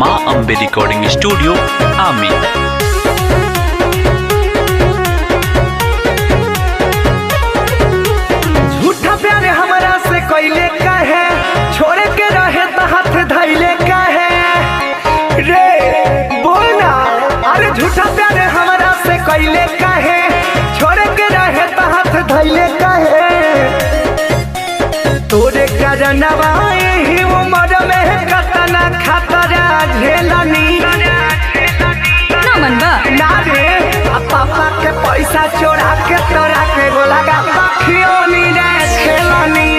माँ Ambe recording studio आमी। झूठा प्यार हमरा से कइले काहे, छोड़े के रहे त हाथ धइले काहे रे बोल ना। अरे झूठा प्यार हमरा से कइले काहे, छोड़े के रहे त हाथ धइले काहे। तोरे करनवा एही उम्र में कतना खतरा झेलनी ना मनबा ना रे। पापा के पैसा चोरा के तोरा के गोला का पखियोनी रे खेलनी।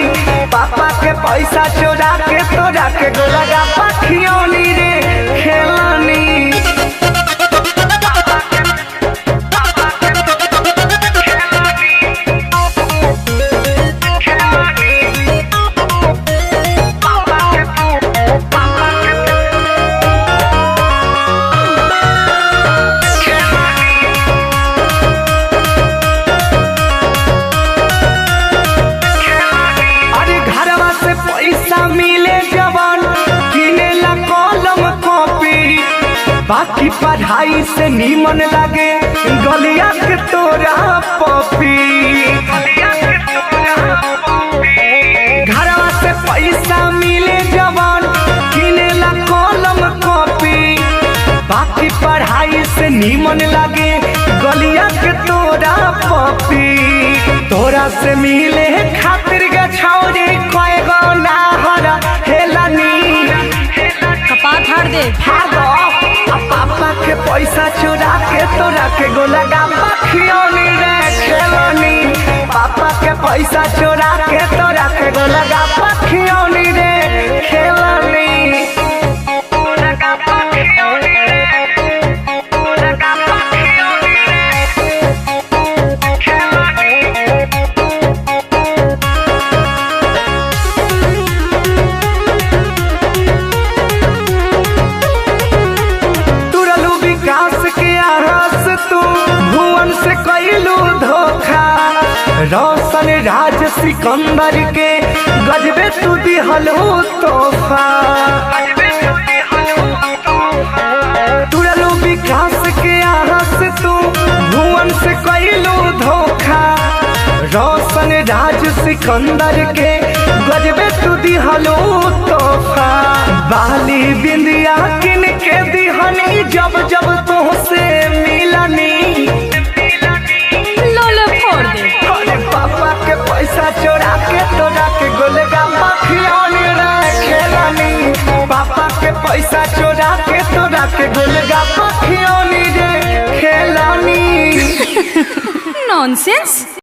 पापा के पैसा चोरा के तोरा के गोला का पखियोनी रे खेलनी। पैसा मिले जवान किने ला कलम कॉपी, बाकी पढ़ाई से नीमन लगे गलिया के तोरा पपी। घरवा से पैसा मिले जवान किने ला कलम कॉपी, बाकी पढ़ाई से नीमन लगे गलिया के तोरा पपी। तोरा से मिले खातिर गछौरी कोई गो ना हरा हेलनी। कपार फाड़ दे भागो पापा के पैसा चुरा के तोरा के गोला का पखियोनी रे खेलनी। पापा के पैसा चुरा के तोरा के गोला का पखियोनी रे खेलनी। भुवन से कइलू धोखा, रोशन राज सिकंदर के गजबे तू दिहलू तोहफा। तुरलू विकास के आहस तू भुवन से कइलू धोखा, रोशन राज सिकंदर के गजबे तू दिहलू तोहफा। बाली बिंदिया किन के दिहनी जब जब तुहसे मिलनी। लोलो फोड़ दे। अरे पापा के पैसा चोरा के तोरा के गोलगा पखियोनी रे खेलनी। पापा के पैसा चोरा के तोरा के गोलगा पखियोनी रे खेलनी। नॉनसेंस।